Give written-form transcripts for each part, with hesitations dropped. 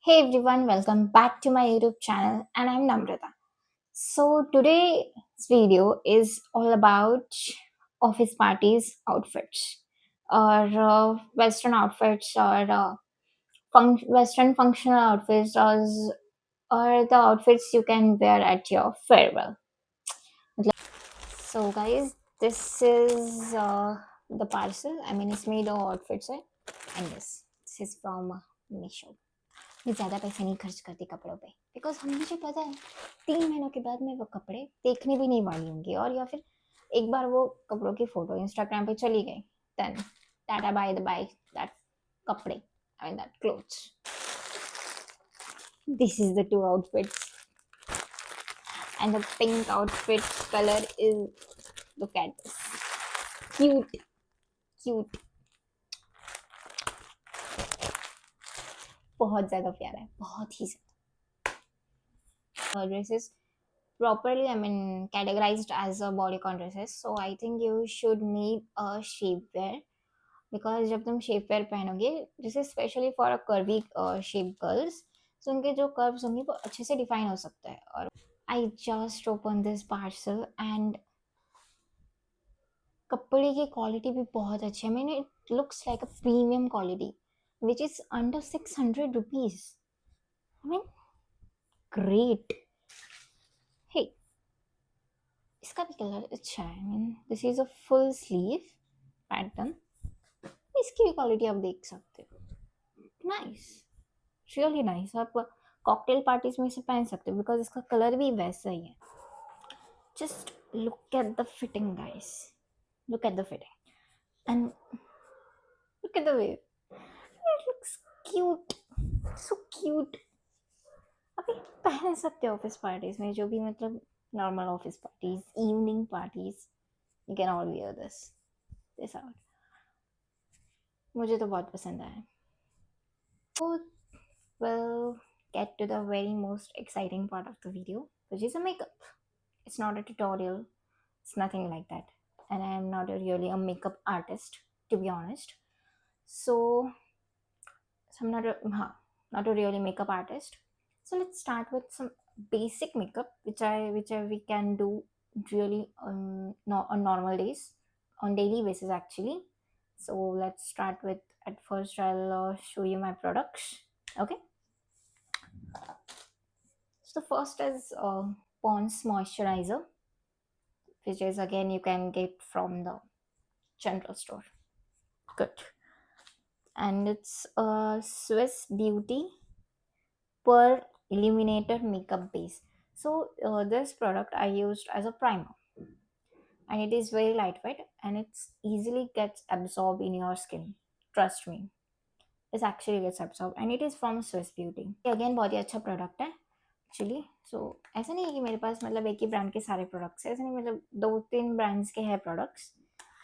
Hey everyone, welcome back to my YouTube channel, and I'm Namrata. So, today's video is all about office parties outfits, or Western outfits, or Western functional outfits, or the outfits you can wear at your farewell. So, guys, this is the parcel. I mean, it's made of outfits, right? And this is from Meesho. मैं ज़्यादा पैसे नहीं खर्च करती कपड़ों पे because हम मुझे पता है 3 महीनों के बाद मैं वो कपड़े देखने भी नहीं वाली होंगी और या फिर एक बार वो कपड़ों की फोटो इंस्टाग्राम पे चली गई देन टाटा बाय दैट कपड़े I mean that clothes this is the two outfits and the pink outfit colour is look at this cute cute बहुत ज़्यादा प्यारा है बहुत ही dresses properly, I mean, categorized as a bodycon dresses. So I think you should need a shapewear because जब तुम shapewear पहनोगे जैसे specially for a curvy shape girls तो उनके जो कर्व्स होंगे वो अच्छे से डिफाइन हो सकता है और I just open this parcel and कपड़े की क्वालिटी भी बहुत अच्छी है मैंने it looks like a premium quality which is under 600 rupees I mean great hey इसका भी कलर अच्छा है I mean this is a full sleeve pattern इसकी भी क्वालिटी आप देख सकते हो नाइस रियली नाइस आप कॉकटेल पार्टीज में इसे पहन सकते हो बिकॉज इसका कलर भी वैसा ही है just look at the fitting guys look at the fitting and look at the way it looks cute so cute आप ये पहन सकते हो ऑफिस पार्टीज में जो भी मतलब normal office parties evening parties you can all wear this out मुझे तो बहुत पसंद आया तो we'll get to the very most exciting part of the video, which is a makeup. It's not a tutorial, it's nothing like that. And I am not really a makeup artist, to be honest. So, so I'm not a really makeup artist. So let's start with some basic makeup, which we can do really on normal days, on daily basis actually. So let's start with at first I'll show you my products. Okay. So the first is Pond's moisturizer, which is again you can get from the general store. Good. And it's a Swiss Beauty Per Illuminator Makeup Base. So this product I used as a primer, and it is very lightweight and it's easily gets absorbed in your skin. Trust me, it actually gets absorbed, and it is from Swiss Beauty. Again, बहुत ही अच्छा product है. Actually so ऐसा नहीं है कि मेरे पास मतलब एक ही ब्रांड के सारे प्रोडक्ट्स हैं ऐसा नहीं मतलब 2-3 ब्रांड्स के हैं प्रोडक्ट्स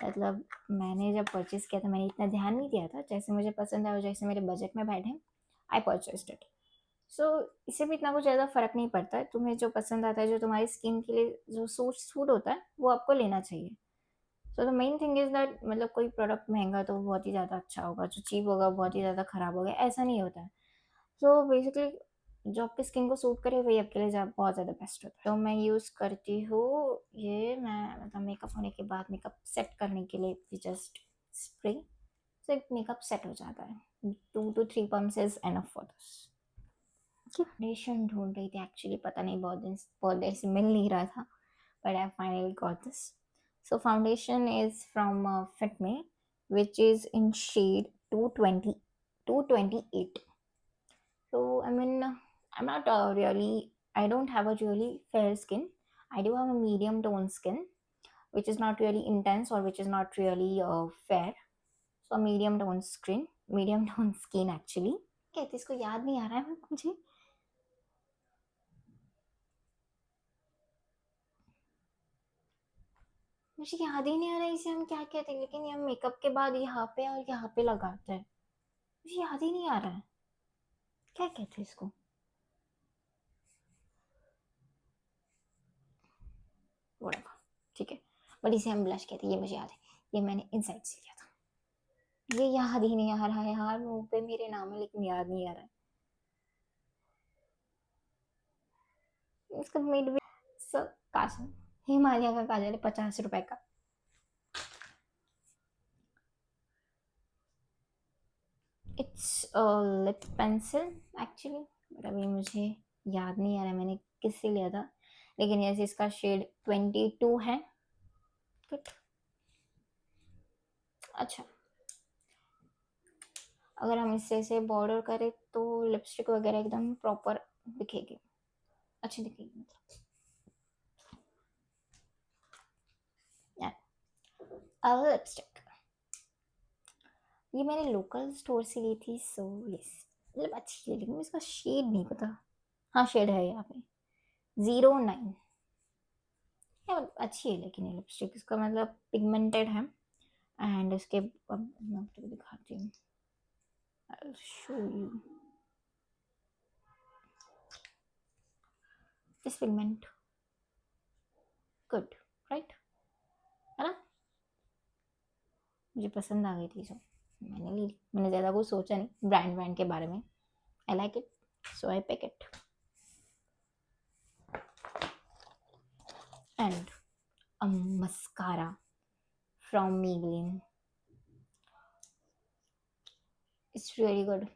मतलब मैंने जब परचेज़ किया था मैंने इतना ध्यान नहीं दिया था जैसे मुझे पसंद है और जैसे मेरे बजट में बैठे आई परचेस्ड इट सो इससे भी इतना कुछ ज़्यादा फ़र्क नहीं पड़ता है तुम्हें जो पसंद आता है जो तुम्हारी स्किन के लिए जो सूट सूट होता है वो आपको लेना चाहिए so the main thing is that मतलब कोई प्रोडक्ट महंगा तो बहुत ही ज़्यादा अच्छा होगा जो चीप होगा बहुत ही ज़्यादा ख़राब होगा ऐसा नहीं होता है सो बेसिकली जो आपकी स्किन को सूट करे वही आपके लिए बहुत ज़्यादा बेस्ट होता है तो मैं यूज़ करती हूँ ये मैं मतलब मेकअप होने के बाद मेकअप सेट करने के लिए जस्ट स्प्रे तो एक मेकअप सेट हो जाता है 2 to 3 pumps is enough for this foundation ढूंढ रही थी एक्चुअली पता नहीं बहुत देर से मिल नहीं रहा था but I finally got this so foundation is from Fit Me which is in shade 228 so, I mean, I'm not I don't have a really fair skin. I do have a medium tone skin, which is not really intense or which is not really fair. So, medium tone skin actually. कहते इसको याद नहीं आ रहा है मुझे याद ही नहीं आ रहा है इसे हम क्या कहते हैं लेकिन ये मेकअप के बाद यहाँ पे और यहाँ पे लगाते हैं मुझे याद ही नहीं आ रहा है क्या कहते हैं इसको वोड़ा ठीक है बट इसे हम ब्लश कहते हैं ये मुझे याद है ये मैंने इनसाइड से लिया था ये याद ही नहीं आ रहा है यार मुंह पे मेरे नाम है लेकिन याद नहीं आ रहा है उसका मिड भी सब काजल, हिमालय का काजल है 50 रुपए का। It's lip pencil actually, but अभी मुझे याद नहीं आ रहा मैंने किससे लिया था, लेकिन यस इसका शेड 22 है। गुड। अच्छा, अगर हम इससे इसे बॉर्डर करें तो लिपस्टिक वगैरह एकदम प्रॉपर दिखेगी, अच्छी दिखेगी मतलब। लिपस्टिक ये मैंने लोकल स्टोर से ली थी, सो यस मतलब अच्छी है, लेकिन इसका शेड नहीं पता। हाँ शेड है यहाँ पे 09। यार अच्छी है लेकिन ये लिपस्टिक, इसका मतलब पिगमेंटेड है। एंड इसके अब मैं आपको दिखाती हूँ, I'll show you this pigment, good, right, है ना। मुझे पसंद आ गई थी, सो मैंने ली। मैंने ज़्यादा कुछ सोचा नहीं ब्रांड ब्रांड के बारे में, I like it so I pick it. And a mascara from Maybelline, it's really good,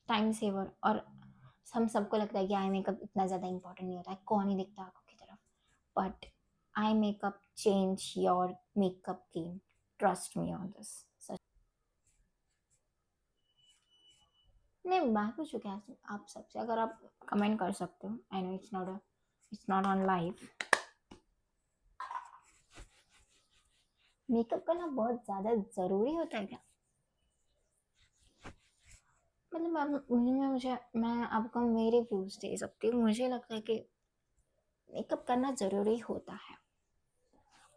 time saver. और हम सबको लगता है कि आई मेकअप इतना ज़्यादा इंपॉर्टेंट नहीं होता है, कौन ही दिखता है आंखों की तरफ, but eye makeup change your makeup game, trust me on this. नहीं मैं पूछू क्या आप सबसे, अगर आप कमेंट कर सकते हो, I know it's not on live. Makeup करना बहुत ज़्यादा ज़रूरी होता है क्या? मतलब मैं आपको मेरे व्यूज़ दे सकती हूँ, मुझे लगता है कि मेकअप करना ज़रूरी होता है।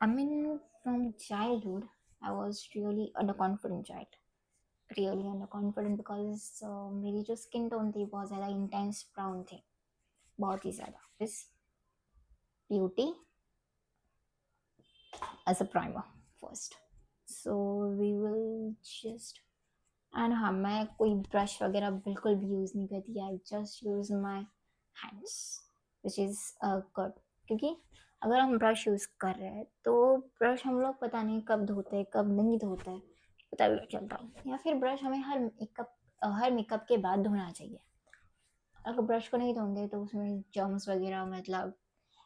I mean from childhood I was really under confident child, really under confident, because मेरी जो स्किन टोन थी बहुत ज़्यादा इंटेंस ब्राउन थी, बहुत ही ज़्यादा। This beauty as a primer first, so we will just. And हाँ मैं कोई ब्रश वगैरह बिल्कुल भी यूज़ नहीं करती, I just use my hands which is good, क्योंकि अगर हम ब्रश यूज़ कर रहे हैं तो ब्रश हम लोग पता नहीं कब धोते हैं कब नहीं धोते हैं, पता भी नहीं चलता। या फिर ब्रश हमें हर मेकअप के बाद धोना चाहिए। अगर ब्रश को नहीं धोंगे तो उसमें जर्म्स वगैरह मतलब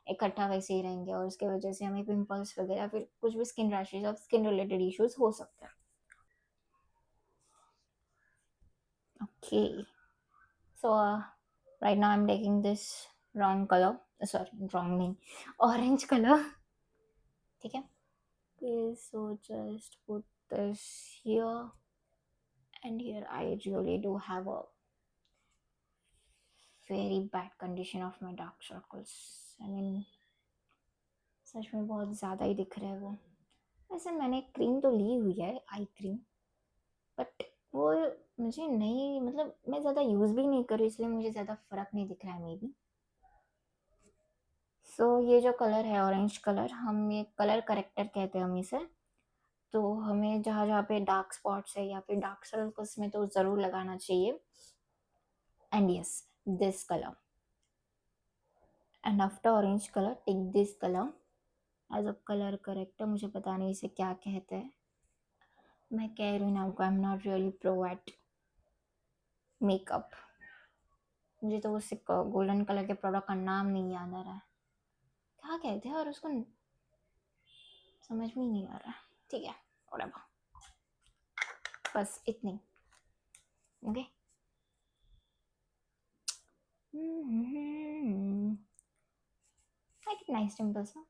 इकट्ठा वैसे ही रहेंगे, और उसके वजह से हमें पिंपल्स वगैरह फिर कुछ भी स्किन रैशेज और स्किन रिलेटेड इश्यूज हो सकते हैं। Okay, so right now I'm taking this wrong color, sorry wrong नहीं, orange color, ठीक है। Okay, so just put this here, and here I really do have a very bad condition of my dark circles, I mean सच में बहुत ज़्यादा ही दिख रहा है वो। वैसे मैंने क्रीम तो ली हुई है आई क्रीम, बट वो मुझे नहीं, मतलब मैं ज़्यादा यूज़ भी नहीं करूँ इसलिए मुझे ज़्यादा फ़र्क नहीं दिख रहा है मे बी। सो ये जो कलर है ऑरेंज कलर, हम ये कलर करेक्टर कहते हैं हम इसे। तो हमें जहाँ जहाँ पे डार्क स्पॉट्स है या फिर डार्क सर्कल्स में तो ज़रूर लगाना चाहिए। And yes this colour, and after orange colour take this colour as a colour corrector, मुझे पता नहीं इसे क्या कहते हैं। मैं कह रही हूँ ना आपको, I am not really pro at makeup, मुझे तो उस गोल्डन कलर के प्रोडक्ट का नाम नहीं याद आ रहा है, क्या कहते हैं और उसको समझ में ही नहीं आ रहा है। ठीक है whatever, बस इतनी। Okay I get nice dimples ना।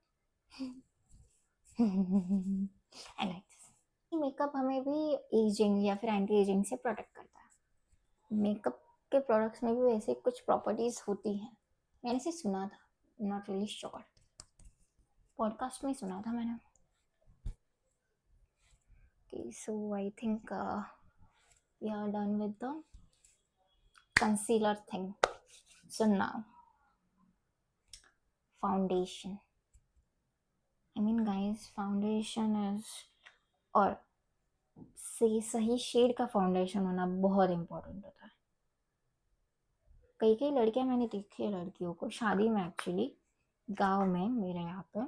I like this। मेकअप हमें भी एजिंग या फिर एंटी एजिंग से प्रोटेक्ट करता है। मेकअप के प्रोडक्ट्स में भी वैसे कुछ प्रॉपर्टीज होती हैं, मैंने से सुना था, नॉट रियली श्योर, पॉडकास्ट में सुना था मैंने। Okay, so I think we are done with the concealer thing. So now foundation. I mean guys, foundation is, और सही सही शेड का फाउंडेशन होना बहुत इम्पोर्टेंट होता है। कई कई लड़कियां मैंने देखी है, लड़कियों को शादी में, एक्चुअली गांव में मेरे यहाँ पे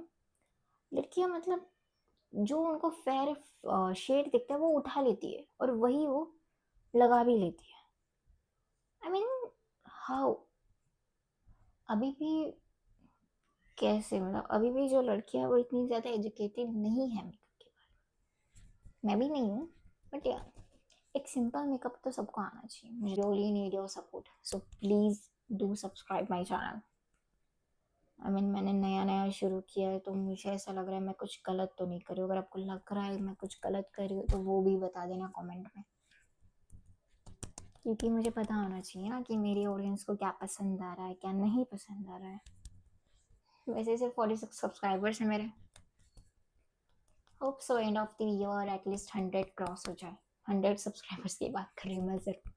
लड़कियां मतलब जो उनको फेयर शेड दिखता है वो उठा लेती है और वही वो लगा भी लेती है। I mean how? अभी भी कैसे, मतलब अभी भी जो लड़कियां वो इतनी ज्यादा एजुकेटेड नहीं है मेकअप के बारे में। मैं भी नहीं हूँ, बट या एक सिंपल मेकअप तो सबको आना चाहिए। मुझे really need your support, so please do subscribe my channel. I mean मैंने नया नया शुरू किया है, तो मुझे ऐसा लग रहा है मैं कुछ गलत तो नहीं कर रही हूँ। अगर आपको लग रहा है मैं कुछ गलत कर रही हूँ तो वो भी बता देना कमेंट में, क्योंकि मुझे पता होना चाहिए ना कि मेरी ऑडियंस को क्या पसंद आ रहा है, क्या नहीं पसंद आ रहा है। वैसे सिर्फ 46 सब्सक्राइबर्स हैं मेरे। Hope so end of the year at least 100 cross हो जाए। 100 सब्सक्राइबर्स की बात कर रही हूँ मैं सिर्फ।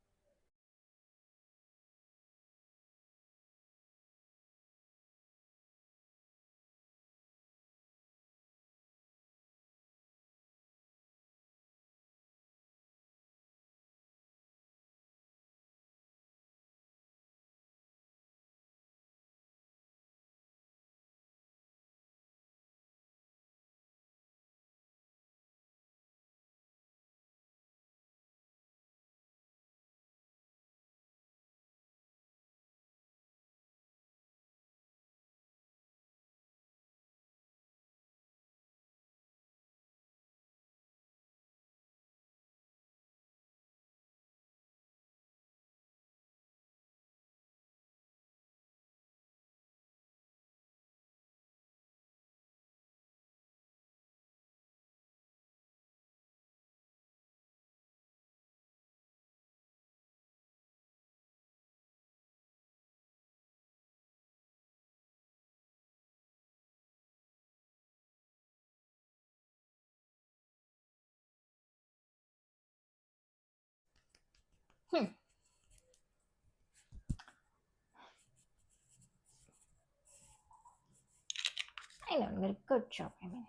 I know, did a good job. I mean,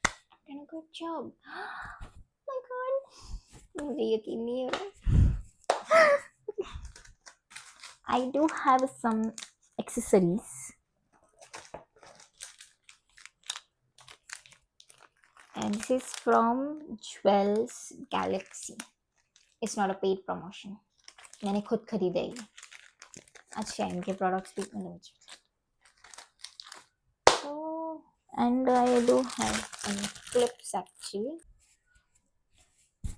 I've done a good job. Oh my god, मुझे यकीन नहीं हो रहा। I do have some accessories, and this is from Jewels Galaxy. It's not a paid promotion. मैंने खुद खरीदा ही। अच्छा इनके प्रोडक्ट्स भी मतलब so, and I do have some clips actually.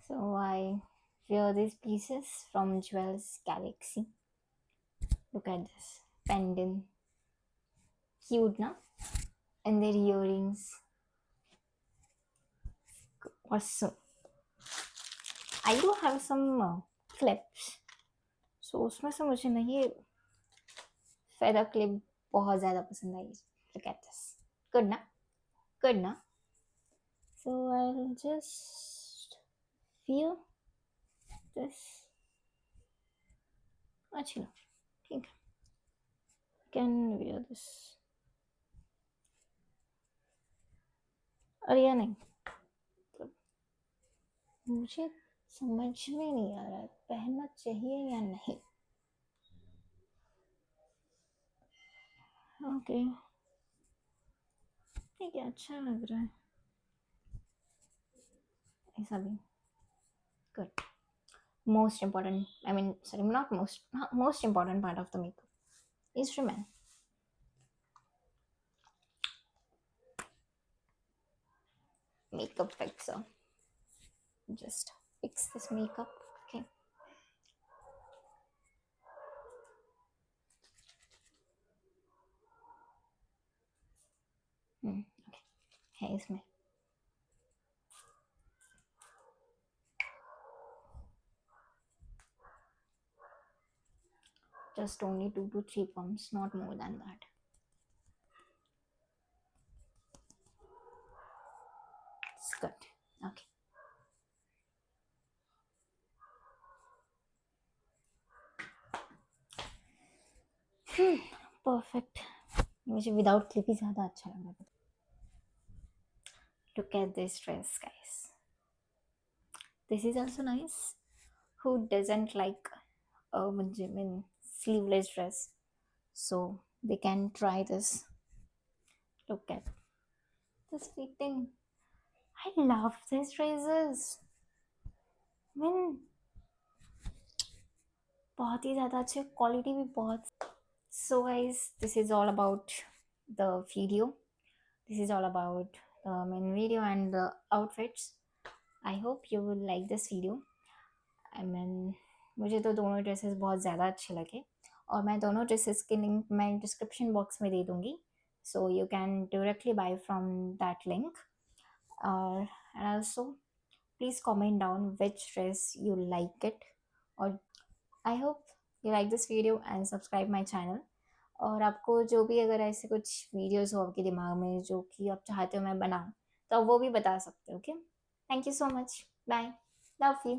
So I wear these pieces from Jewels Galaxy. Look at this pendant, cute, na? And their earrings, awesome. I do have some clips. So उसमें से मुझे ना ये feather clip बहुत ज़्यादा पसंद आई। Look at this. Good ना? Good ना? So I'll just wear this. अच्छी लग रही है, ठीक है। Can wear this. और या नहीं, मुझे समझ में नहीं आ रहा है पहनना चाहिए या नहीं। ओके ठीक है, अच्छा लग रहा है ऐसा भी। Good. Most important, I mean, sorry, not most important part of the makeup is remain. Makeup fixer. Just fix this makeup. Okay. Okay. है इसमें। Just only 2 to 3 pumps, not more than that. It's good. Okay. Perfect. मुझे without clip ही ज़्यादा अच्छा लग रहा है। Look at this dress, guys. This is also nice. Who doesn't like a genuine sleeveless dress. So they can try this. Look at this fitting. I love these dresses. I mean, बहुत ही ज़्यादा अच्छे, quality भी बहुत. So guys, this is all about the video. This is all about the main video and the outfits. I hope you will like this video. I mean, मुझे तो दोनों dresses बहुत ज़्यादा अच्छे लगे, और मैं दोनों ड्रेसेस की लिंक मैं डिस्क्रिप्शन बॉक्स में दे दूँगी, so you can directly buy from that link. And also, please comment down which dress you like it. Or I hope you like this video and subscribe my channel. और आपको जो भी अगर ऐसे कुछ videos हो आपके दिमाग में जो कि आप चाहते हो मैं बनाऊँ, तो आप वो भी बता सकते हो. Okay, thank you so much, bye, love you.